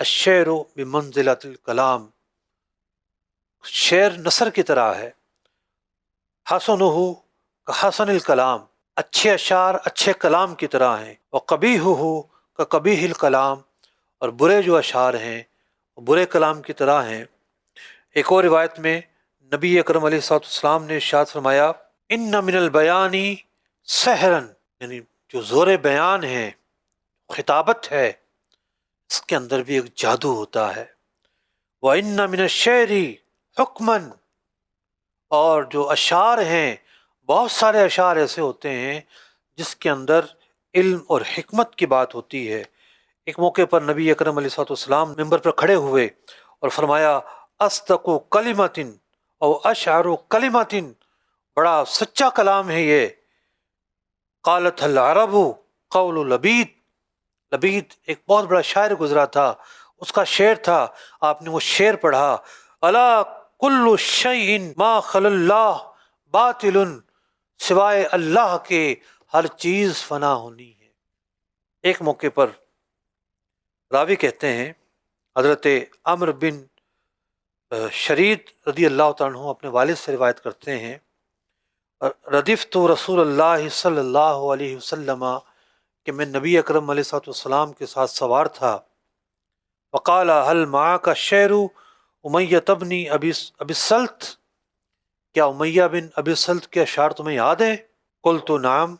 الشعر بمنزلۃ الکلام، شعر نثر کی طرح ہے، حسنہ کحسن الکلام، اچھے اشعار اچھے کلام کی طرح ہیں، وقبیحہ کقبیح الکلام، اور برے جو اشعار ہیں وہ برے کلام کی طرح ہیں۔ ایک اور روایت میں نبی اکرم علیہ الصلوۃ والسلام نے ارشاد فرمایا ان من البیان سحرا، یعنی جو زور بیان ہے، خطابت ہے، اس کے اندر بھی ایک جادو ہوتا ہے۔ وَإِنَّ مِنَ الشِّعْرِ حُکْمًا، اور جو اشعار ہیں، بہت سارے اشعار ایسے ہوتے ہیں جس کے اندر علم اور حکمت کی بات ہوتی ہے۔ ایک موقع پر نبی اکرم علیہ الصلوۃ والسلام ممبر پر کھڑے ہوئے اور فرمایا اصدق کلمۃ او اشعر کلمۃ، بڑا سچا کلام ہے یہ۔ قالت العرب قول لبید، لبید ایک بہت بڑا شاعر گزرا تھا، اس کا شعر تھا، آپ نے وہ شعر پڑھا، الا کل شیء ما خلا اللہ باطل، سوائے اللہ کے ہر چیز فنا ہونی ہے۔ ایک موقع پر راوی کہتے ہیں حضرت عمرو بن شرید رضی اللہ تعالیٰ عنہ اپنے والد سے روایت کرتے ہیں، ردفت رسول اللہ صلی اللہ علیہ وسلم، کہ میں نبی اکرم علیہ الصلوۃ والسلام کے ساتھ سوار تھا، وقال هل معك شعر امیہ بن ابی السلط، کیا امیہ بن ابی السلط کے اشعار تمہیں یاد ہیں؟ قلت نعم،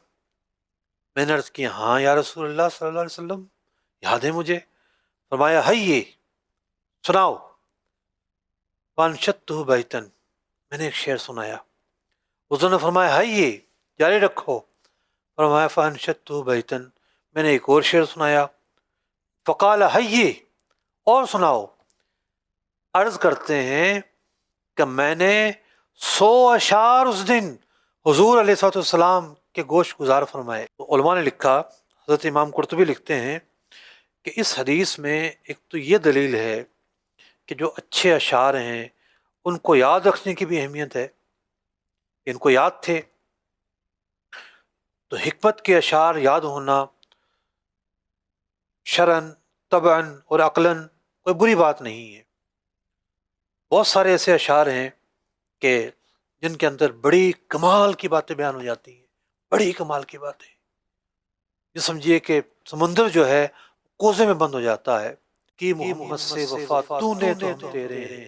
میں نے عرض کی ہاں یا رسول اللہ صلی اللہ علیہ وسلم، یاد ہے مجھے۔ فرمایا ہے سناؤ، فانشدتہ بیتن، میں نے ایک شعر سنایا، حضور نے فرمایا ہے جاری رکھو، فرمایا فانشدتہ بیتن، میں نے ایک اور شعر سنایا، فقال ہے اور سناؤ۔ عرض کرتے ہیں کہ میں نے 100 اشعار اس دن حضور علیہ الصلوۃ والسلام کے گوش گزار فرمائے۔ تو علماء نے لکھا، حضرت امام قرطبی لکھتے ہیں کہ اس حدیث میں ایک تو یہ دلیل ہے کہ جو اچھے اشعار ہیں ان کو یاد رکھنے کی بھی اہمیت ہے، ان کو یاد تھے، تو حکمت کے اشعار یاد ہونا شرعاً طبعاً اور عقلاً کوئی بری بات نہیں ہے۔ بہت سارے ایسے اشعار ہیں کہ جن کے اندر بڑی کمال کی باتیں بیان ہو جاتی ہیں، بڑی کمال کی باتیں، یہ سمجھیے کہ سمندر جو ہے کوزے میں بند ہو جاتا ہے کی محمد سے وفا تو نے تو ہم تیرے ہیں،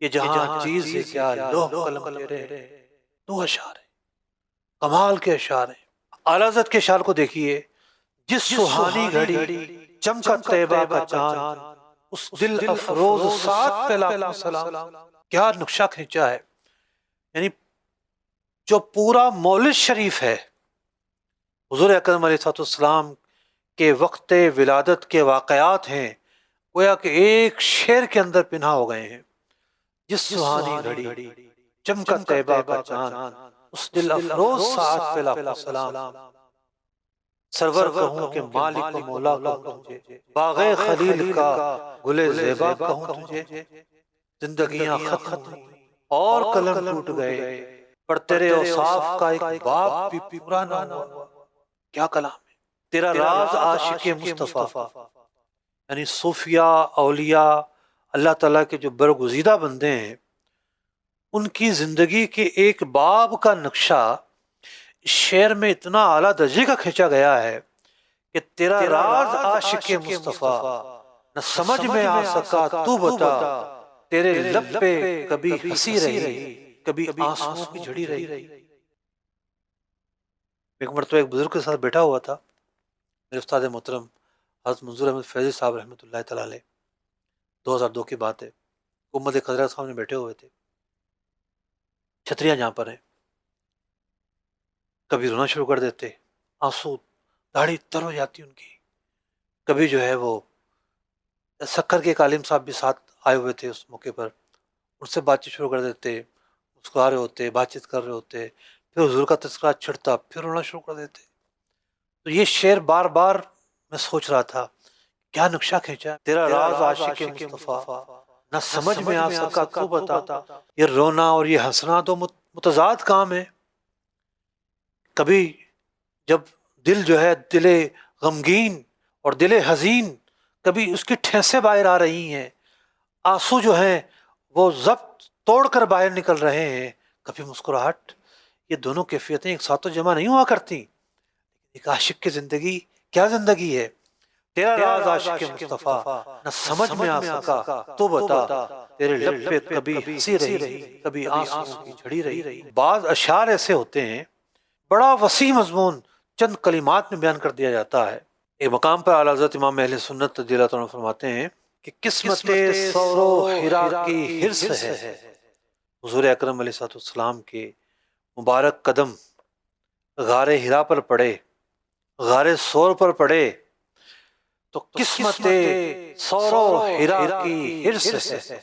یہ جہاں چیز ہے کیا لوح قلم تیرے ہیں۔ دو اشعار ہیں، کمال کے اشعار ہیں۔ اعلیٰ حضرت کے اشعار کو دیکھیے، جس سہانی گھڑی چمکا طیبہ کا چاند، اس دل افروز ساتھ پہ لاکھوں سلام۔ کیا نقشہ کھینچا ہے، یعنی جو پورا مولد شریف ہے حضور اکرم علیہ السلام کے وقت ولادت کے واقعات ہیں، گویا کہ ایک شعر کے اندر پنہا ہو گئے ہیں۔ جس سہانی گھڑی چمکا طیبہ کا چاند، اس دل افروز ساتھ پہ لاکھوں سلام۔ سرور کہوں کہ مالک و مولا کہوں تجھے، باغ خلیل کا گل زیبا کہوں تجھے، زندگیاں ختم اور قلم ٹوٹ گئے، پر تیرے اوصاف کا ایک باب بھی پورا نہ ہوا۔ کیا کلام ہے، تیرا راز عاشق مصطفیٰ، یعنی صوفیاء، اولیاء، اللہ تعالیٰ کے جو برگزیدہ بندے ہیں، ان کی زندگی کے ایک باب کا نقشہ اس شعر میں اتنا اعلیٰ درجے کا کھینچا گیا ہے کہ تیرا راز عاشق مصطفیٰ، نہ سمجھ میں آ سکا تو بتا، تیرے لب پہ کبھی ہنسی رہی، کبھی آنسوؤں کی جھڑی رہی۔ ایک مرتبہ ایک بزرگ کے ساتھ بیٹھا ہوا تھا، میرے استاد محترم حضرت منظور احمد فیضی صاحب رحمۃ اللہ تعالی علیہ، 2002 کی بات ہے، امت قدرہ صاحب نے بیٹھے ہوئے تھے، چھتریاں جہاں پر ہیں، کبھی رونا شروع کر دیتے، آنسو، داڑھی تر ہو جاتی ان کی، کبھی جو ہے وہ سکر کے ایک عالم صاحب بھی ساتھ آئے ہوئے تھے اس موقع پر، ان سے بات چیت شروع کر دیتے، مسکرا رہے ہوتے، بات چیت کر رہے ہوتے، پھر حضور کا تذکرہ چھڑتا، پھر رونا شروع کر دیتے۔ تو یہ شعر بار بار میں سوچ رہا تھا، کیا نقشہ کھینچا، تیرا راز عاشق مصطفیٰ، نہ سمجھ میں آ سکا تو بتا۔ یہ رونا اور یہ ہنسنا تو متضاد کام ہے۔ کبھی جب دل جو ہے دل غمگین اور دل حزین، کبھی اس کی ٹھیسیں باہر آ رہی ہیں، آنسو جو ہیں وہ ضبط توڑ کر باہر نکل رہے ہیں، کبھی مسکراہٹ، یہ دونوں کیفیتیں ایک ساتھ تو جمع نہیں ہوا کرتی۔ ایک عاشق کی زندگی کیا زندگی ہے، تیرا راز عاشق مصطفیٰ، نہ سمجھ میں آ سکا تو بتا، تیرے لب پہ کبھی ہنسی رہی، کبھی آنسوؤں کی جھڑی رہی۔ بعض اشعار ایسے ہوتے ہیں بڑا وسیع مضمون چند کلمات میں بیان کر دیا جاتا ہے۔ ایک مقام پر اعلیٰ حضرت امام اہل سنت رضی اللہ عنہ فرماتے ہیں کہ قسمت ثور و حرا کی حرص ہے، حضور اکرم علیہ السلام کے مبارک قدم غار حرا پر پڑے، غار ثور پر پڑے، تو قسمت ثور و حرا کی حرص ہے۔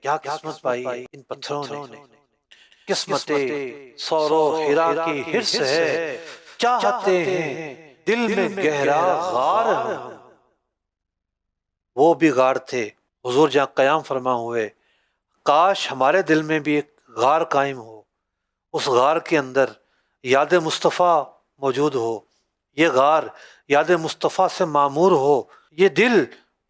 کیا قسمت پائی ان پتھروں نے، قسمت ثور و حرا کی حرص ہے، چاہتے ہیں دل میں گہرا غار ہم۔ وہ بھی غار تھے، حضور جہاں قیام فرما ہوئے، کاش ہمارے دل میں بھی ایک غار قائم ہو، اس غار کے اندر یاد مصطفیٰ موجود ہو، یہ غار یاد مصطفیٰ سے معمور ہو، یہ دل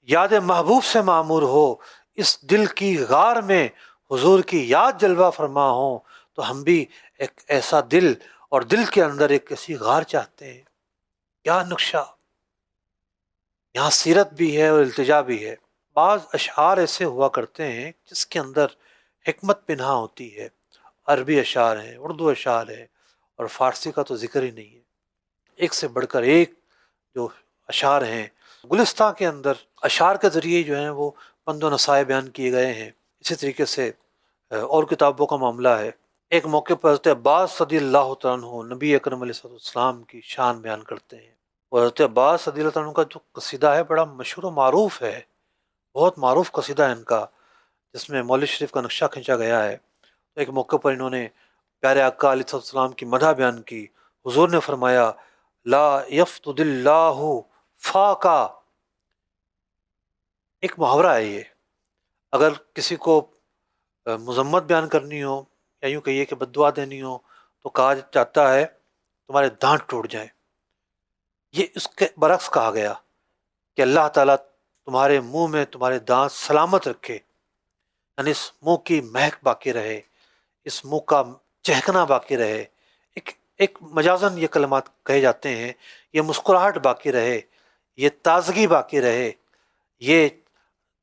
یاد محبوب سے معمور ہو، اس دل کی غار میں حضور کی یاد جلوہ فرما ہو، تو ہم بھی ایک ایسا دل اور دل کے اندر ایک ایسی غار چاہتے ہیں۔ کیا نقشہ، یہاں سیرت بھی ہے اور التجا بھی ہے۔ بعض اشعار ایسے ہوا کرتے ہیں جس کے اندر حکمت پنہا ہوتی ہے، عربی اشعار ہیں، اردو اشعار ہے، اور فارسی کا تو ذکر ہی نہیں ہے، ایک سے بڑھ کر ایک جو اشعار ہیں۔ گلستان کے اندر اشعار کے ذریعے جو ہیں وہ پند و نصائح بیان کیے گئے ہیں۔ اسی طریقے سے اور کتابوں کا معاملہ ہے۔ ایک موقع پر حضرت عباس رضی اللہ تعالیٰ عنہ نبی اکرم علیہ السلام کی شان بیان کرتے ہیں، اور حضرت عباس رضی اللہ تعالیٰ عنہ کا جو قصیدہ ہے بڑا مشہور و معروف ہے، بہت معروف قصیدہ ہے ان کا، جس میں مولد شریف کا نقشہ کھینچا گیا ہے۔ ایک موقع پر انہوں نے پیارے آقا علیہ السلام کی مدح بیان کی، حضور نے فرمایا لا یفتد اللہ فاقا۔ ایک محاورہ ہے یہ، اگر کسی کو مذمت بیان کرنی ہو یا یوں کہیے کہ بد دعا دینی ہو تو کہا جاتا ہے تمہارے دانت ٹوٹ جائیں۔ یہ اس کے برعکس کہا گیا کہ اللہ تعالیٰ تمہارے منہ میں تمہارے دانت سلامت رکھے، یعنی اس منہ کی مہک باقی رہے، اس منہ کا چہکنا باقی رہے، ایک مجازن یہ کلمات کہے جاتے ہیں، یہ مسکراہٹ باقی رہے، یہ تازگی باقی رہے، یہ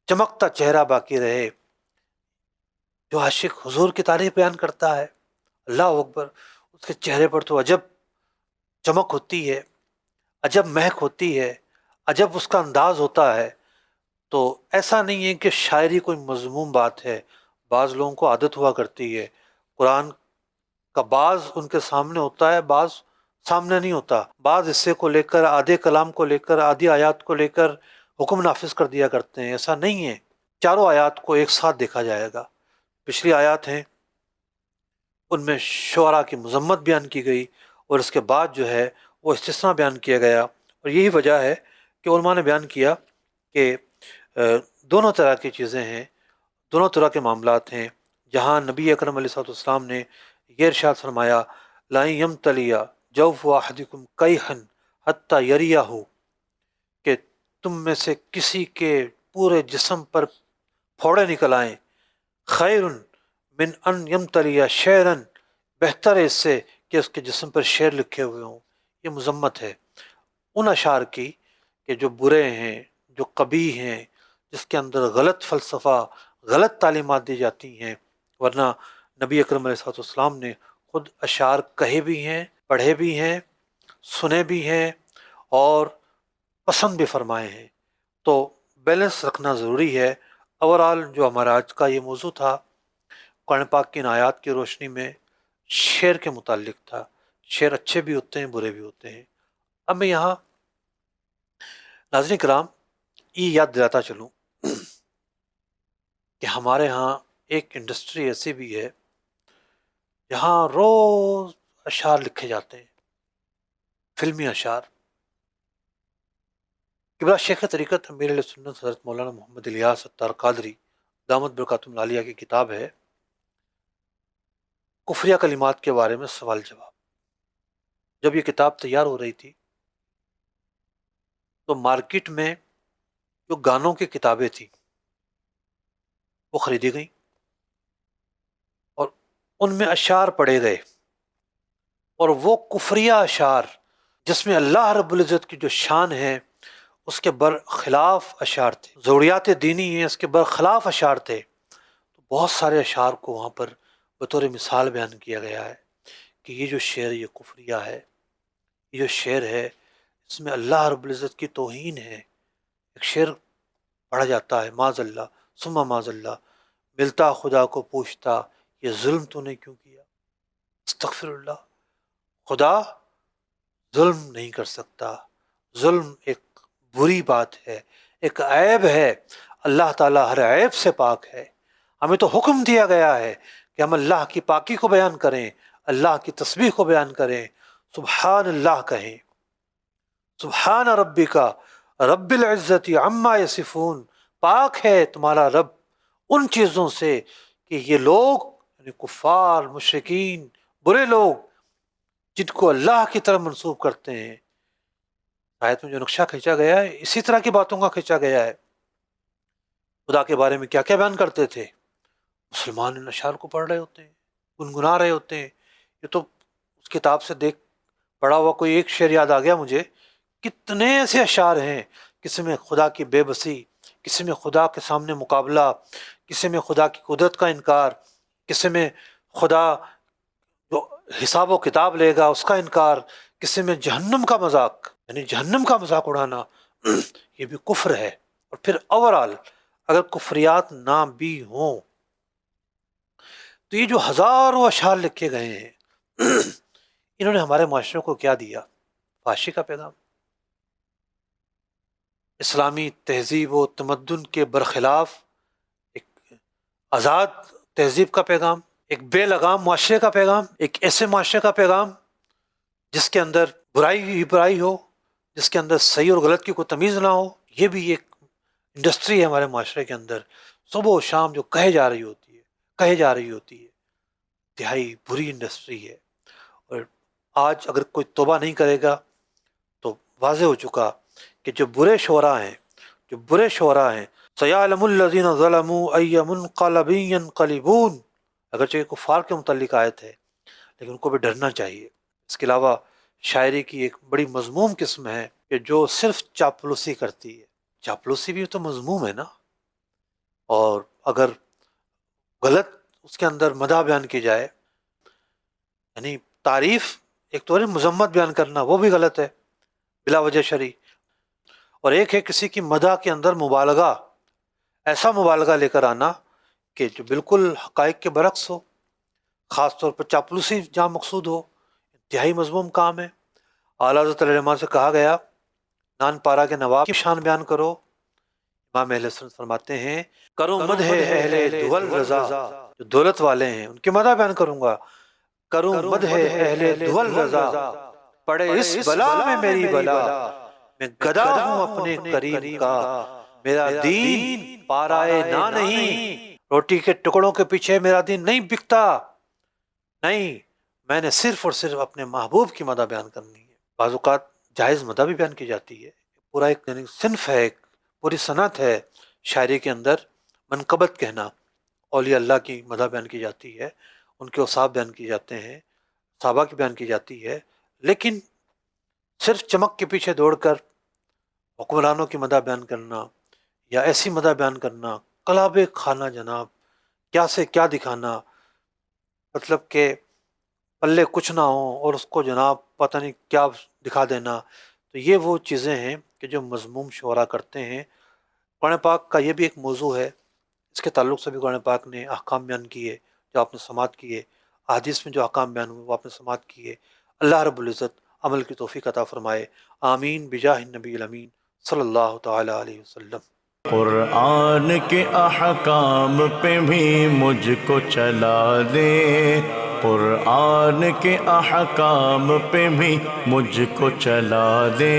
چمکتا چہرہ باقی رہے۔ جو عاشق حضور کی تعریف بیان کرتا ہے، اللہ اکبر، اس کے چہرے پر تو عجب چمک ہوتی ہے، عجب مہک ہوتی ہے، عجب اس کا انداز ہوتا ہے۔ تو ایسا نہیں ہے کہ شاعری کوئی مذموم بات ہے، بعض لوگوں کو عادت ہوا کرتی ہے، قرآن کا بعض ان کے سامنے ہوتا ہے، بعض سامنے نہیں ہوتا، بعض حصے کو لے کر، آدھے کلام کو لے کر، آدھی آیات کو لے کر حکم نافذ کر دیا کرتے ہیں۔ ایسا نہیں ہے، چاروں آیات کو ایک ساتھ دیکھا جائے گا۔ پچھلی آیات ہیں ان میں شعراء کی مذمت بیان کی گئی، اور اس کے بعد جو ہے وہ استثناء بیان کیا گیا، اور یہی وجہ ہے کہ علماء نے بیان کیا کہ دونوں طرح کی چیزیں ہیں، دونوں طرح کے معاملات ہیں۔ جہاں نبی اکرم علیہ الصلوۃ والسلام نے یہ ارشاد فرمایا لَن يَمْتَلِيَ جَوْفُ أَحَدِكُمْ قَيْحًا حَتَّى يَرِيَهُ، کہ تم میں سے کسی کے پورے جسم پر پھوڑے نکل آئیں، خیر من ان یمتلی شعرن، بہتر ہے اس سے کہ اس کے جسم پر شعر لکھے ہوئے ہوں۔ یہ مذمت ہے ان اشعار کی کہ جو برے ہیں، جو قبیح ہیں، جس کے اندر غلط فلسفہ، غلط تعلیمات دی جاتی ہیں۔ ورنہ نبی اکرم علیہ الصلوۃ والسلام نے خود اشعار کہے بھی ہیں، پڑھے بھی ہیں، سنے بھی ہیں، اور پسند بھی فرمائے ہیں۔ تو بیلنس رکھنا ضروری ہے۔ اوورال جو ہمارا آج کا یہ موضوع تھا، قرآن پاک کی ان آیات کی روشنی میں شعر کے متعلق تھا۔ شعر اچھے بھی ہوتے ہیں، برے بھی ہوتے ہیں۔ اب میں یہاں ناظرین کرام یہ یاد دلاتا چلوں کہ ہمارے ہاں ایک انڈسٹری ایسی بھی ہے جہاں روز اشعار لکھے جاتے ہیں، فلمی اشعار۔ کبریٰ شیخ طریقت امیر علیہ سنت حضرت مولانا محمد الیاس ستار قادری دامت برکاتہم العالیہ کی کتاب ہے کفریہ کلمات کے بارے میں سوال جواب۔ جب یہ کتاب تیار ہو رہی تھی تو مارکیٹ میں جو گانوں کی کتابیں تھیں وہ خریدی گئیں، اور ان میں اشعار پڑھے گئے، اور وہ کفریہ اشعار جس میں اللہ رب العزت کی جو شان ہے اس کے برخلاف اشعار تھے، ضروریات دینی ہیں اس کے برخلاف اشعار تھے۔ تو بہت سارے اشعار کو وہاں پر بطور مثال بیان کیا گیا ہے کہ یہ جو شعر یہ کفریہ ہے، یہ جو شعر ہے اس میں اللہ رب العزت کی توہین ہے۔ ایک شعر پڑھا جاتا ہے معاذ اللہ ثم معاذ اللہ، ملتا خدا کو پوچھتا یہ ظلم تو نے کیوں کیا، استغفر اللہ۔ خدا ظلم نہیں کر سکتا، ظلم ایک بری بات ہے، ایک عیب ہے، اللہ تعالیٰ ہر عیب سے پاک ہے۔ ہمیں تو حکم دیا گیا ہے کہ ہم اللہ کی پاکی کو بیان کریں، اللہ کی تسبیح کو بیان کریں، سبحان اللہ کہیں، سبحان ربک رب العزت عما یصفون، پاک ہے تمہارا رب ان چیزوں سے کہ یہ لوگ یعنی کفار، مشرکین، برے لوگ جن کو اللہ کی طرف منسوب کرتے ہیں۔ آیت میں جو نقشہ کھینچا گیا ہے اسی طرح کی باتوں کا کھینچا گیا ہے۔ خدا کے بارے میں کیا کیا بیان کرتے تھے، مسلمان ان اشعار کو پڑھ رہے ہوتے ہیں، گنگنا رہے ہوتے ہیں۔ یہ تو اس کتاب سے دیکھ پڑھا ہوا کوئی ایک شعر یاد آ گیا مجھے، کتنے ایسے اشعار ہیں، کسی میں خدا کی بے بسی، کسی میں خدا کے سامنے مقابلہ، کسی میں خدا کی قدرت کا انکار، کسی میں خدا جو حساب و کتاب لے گا اس کا انکار، کسی میں جہنم کا مذاق یعنی جہنم کا مذاق اڑانا، یہ بھی کفر ہے۔ اور پھر اوورال اگر کفریات نہ بھی ہوں تو یہ جو ہزاروں اشعار لکھے گئے ہیں انہوں نے ہمارے معاشرے کو کیا دیا؟ فحاشی کا پیغام، اسلامی تہذیب و تمدن کے برخلاف ایک آزاد تہذیب کا پیغام، ایک بے لگام معاشرے کا پیغام، ایک ایسے معاشرے کا پیغام جس کے اندر برائی ہی برائی ہو، جس کے اندر صحیح اور غلط کی کوئی تمیز نہ ہو۔ یہ بھی ایک انڈسٹری ہے ہمارے معاشرے کے اندر، صبح و شام جو کہے جا رہی ہوتی ہے، انتہائی بری انڈسٹری ہے۔ اور آج اگر کوئی توبہ نہیں کرے گا تو واضح ہو چکا کہ جو برے شعراء ہیں سَيَعْلَمُ الَّذِينَ ظَلَمُوا أَيَّ مُنْقَلَبٍ يَنْقَلِبُونَ، اگرچہ یہ کفار کے متعلق آیت ہے لیکن ان کو بھی ڈرنا چاہیے۔ اس کے علاوہ شاعری کی ایک بڑی مذموم قسم ہے کہ جو صرف چاپلوسی کرتی ہے. چاپلوسی بھی تو مذموم ہے نا. اور اگر غلط اس کے اندر مدح بیان کی جائے، یعنی تعریف ایک تو ہے مذمت بیان کرنا، وہ بھی غلط ہے بلا وجہ شرعی، اور ایک ہے کسی کی مدح کے اندر مبالغہ، ایسا مبالغہ لے کر آنا کہ جو بالکل حقائق کے برعکس ہو، خاص طور پر چاپلوسی جہاں مقصود ہو، انتہائی مذموم کام ہے. اعلیٰ حضرت علیہ الرحمٰن سے کہا گیا نان پارا کے نواب کی شان بیان کرو. امام اہل سنت فرماتے ہیں کروں مدح اہل دول رضا، جو دولت والے ہیں ان کی مدح بیان کروں گا. کروں مدح اہل دول رضا، پڑے اس بلا میں میری بلا، میں گدا ہوں اپنے کریم کا، میرا دین پارائے نہ نہیں، روٹی کے ٹکڑوں کے پیچھے میرا دین نہیں بکتا. نہیں، میں نے صرف اور صرف اپنے محبوب کی مدح بیان کرنی ہے. بعض اوقات جائز مدح بھی بیان کی جاتی ہے. پورا ایک یعنی صنف ہے، ایک پوری صنعت ہے شاعری کے اندر. منقبت کہنا، اولیاء اللہ کی مدح بیان کی جاتی ہے، ان کے اوصاف بیان کیے جاتے ہیں، صحابہ کی بیان کی جاتی ہے، لیکن صرف چمک کے پیچھے دوڑ کر حکمرانوں کی مدح بیان کرنا یا ایسی مدح بیان کرنا، قلاب کھانا جناب، کیا سے کیا دکھانا، مطلب کہ پلے کچھ نہ ہو اور اس کو جناب پتہ نہیں کیا دکھا دینا. تو یہ وہ چیزیں ہیں کہ جو مذموم شعراء کرتے ہیں. قرآن پاک کا یہ بھی ایک موضوع ہے، اس کے تعلق سے بھی قرآن پاک نے احکام بیان کیے جو آپ نے سماعت کیے، احادیث میں جو احکام بیان ہوئے وہ آپ نے سماعت کیے. اللہ رب العزت عمل کی توفیق عطا فرمائے. آمین بجاہ النبی الامین صلی اللہ تعالی علیہ وسلم. قرآن کے احکام پہ بھی مجھ کو چلا دے، قرآن کے احکام پہ بھی مجھ کو چلا دے.